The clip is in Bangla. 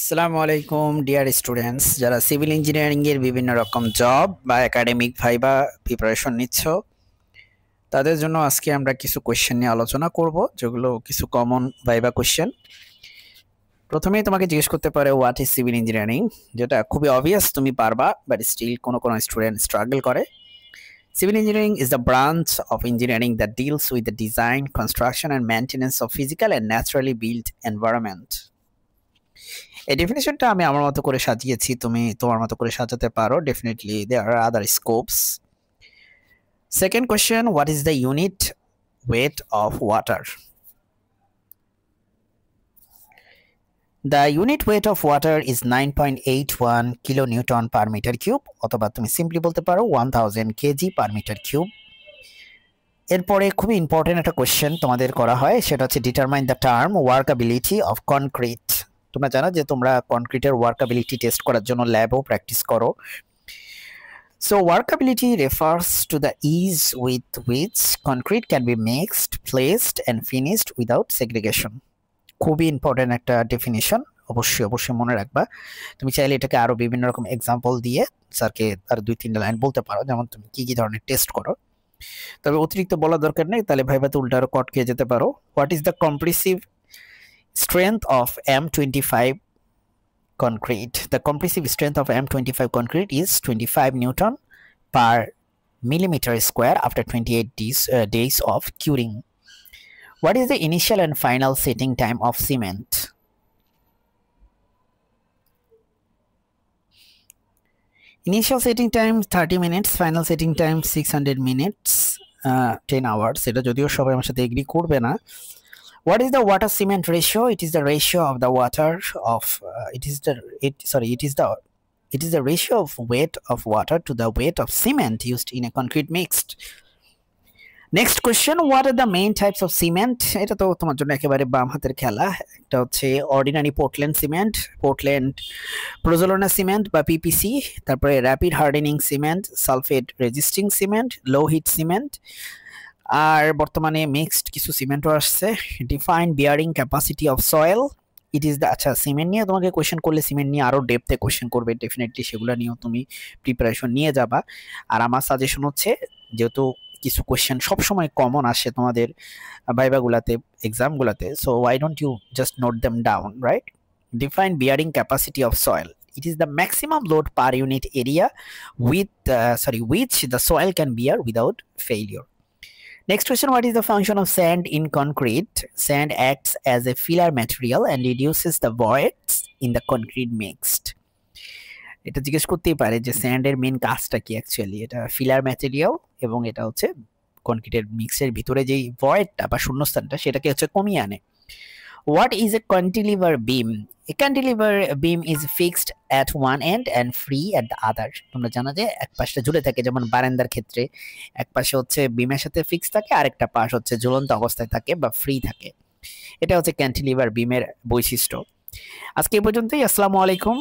আসসালামু আলাইকুম ডিয়ার স্টুডেন্টস, যারা সিভিল ইঞ্জিনিয়ারিং এর বিভিন্ন রকম জব বা একাডেমিক ভাইবা প্রিপারেশন নিচ্ছ, তাদের জন্য আজকে আমরা কিছু কোশ্চেন নিয়ে আলোচনা করব, যেগুলো কিছু কমন ভাইবা কোশ্চেন। প্রথমেই তোমাকে জিজ্ঞেস করতে পারে হোয়াট ইজ সিভিল ইঞ্জিনিয়ারিং, যেটা খুবই অবভিয়াস, তুমি পারবা, বাট স্টিল কোনো স্টুডেন্ট স্ট্রাগল করে। Civil engineering is the branch of engineering that deals with the design, construction, and maintenance of physical and naturally built environment. এই ডেফিনিশনটা আমি আমার মতো করে সাজিয়েছি, তুমি তোমার মতো করে সাজাতে পারো। Definitely there are other scopes. Second question, what is the unit weight of water? The unit weight of water is 9.81 kilonewton per meter cube, অথবা তুমি সিম্পলি বলতে পারো 1000 kg per meter cube। এরপরে খুবই ইম্পর্টেন্ট একটা কোশ্চেন তোমাদের করা হয়, সেটা হচ্ছে determine the term workability of concrete. তোমরা জানো যে তোমরা কনক্রিটের ওয়ার্কাবিলিটি টেস্ট করার জন্য ল্যাবও প্র্যাকটিস করো। So workability refers to the ease with which concrete can be mixed, placed and finished without segregation. খুবই ইম্পর্টেন্ট একটা ডেফিনিশন, অবশ্যই মনে রাখবা। তুমি চাইলে এটাকে আরো বিভিন্ন রকম এক্সাম্পল দিয়ে স্যারকে আর 2-3 লাইন বলতে পারো, যেমন তুমি কি ধরনের টেস্ট করো। তবে অতিরিক্ত বলা দরকার নেই, তাহলে ভাইভাতে উল্টা আরো কট খেয়ে যেতে পারো। What is the compressive strength of M25 concrete? The compressive strength of M25 concrete is 25 Newton per millimeter square after 28 days of curing. What is the initial and final setting time of cement? Initial setting time 30 minutes, final setting time 600 minutes, 10 hours. এটা যদিও সবাই আমার সাথে এগ্রি করবে না। What is the water cement ratio? It is the ratio of the water of it is the ratio of weight of water to the weight of cement used in a concrete mixed. Next question, what are the main types of cement? এটা তো তোমার জন্য একেবারে বাম হাতের খেলা। একটা হচ্ছে ordinary Portland cement, Portland pozzolana cement বা পিপিসি, তারপরে rapid hardening cement, sulphate resisting cement, low heat cement, আর বর্তমানে মিক্সড কিছু সিমেন্টও আসছে। Define bearing capacity of soil. It is the, আচ্ছা সিমেন্ট নিয়ে তোমাকে কোয়েশ্চেন করলে সিমেন্ট নিয়ে আরো ডেপথে কোয়েশ্চেন করবে, ডেফিনেটলি সেগুলো নিয়েও তুমি প্রিপারেশন নিয়ে যাবা। আর আমার সাজেশন হচ্ছে, যেহেতু কিছু কোয়েশ্চেন সবসময় কমন আসে তোমাদের ভাইভাগুলাতে, এক্সামগুলাতে, so why don't you just note them down, right? Define bearing capacity of soil. It is the maximum load per unit area which the soil can bear without failure. Next question, what is the function of sand in concrete? Sand acts as a filler material and reduces the voids in the concrete mixed. এটা জিজ্ঞেস করতেই পারে যে স্যান্ডের মেইন কাজটা কি অ্যাকচুয়ালি। এটা ফিলার ম্যাটেরিয়াল এবং এটা হচ্ছে কনক্রিটের মিক্সের ভিতরে যেই ভয়েডটা বা শূন্যস্থানটা সেটাকে হচ্ছে কমিয়ে আনে। What is a cantilever beam? A cantilever beam is fixed at one end and free at the other. তোমরা জানো যে এক পাশটা ঝুলে থাকে, যেমন বারান্দার ক্ষেত্রে এক পাশে হচ্ছে বিমের সাথে ফিক্স থাকে, আরেকটা পাশ হচ্ছে ঝুলন্ত অবস্থায় থাকে বা ফ্রি থাকে। এটা হচ্ছে ক্যান্টিলিভার বিমের বৈশিষ্ট্য। আজকে এই পর্যন্তই। আসসালামু আলাইকুম।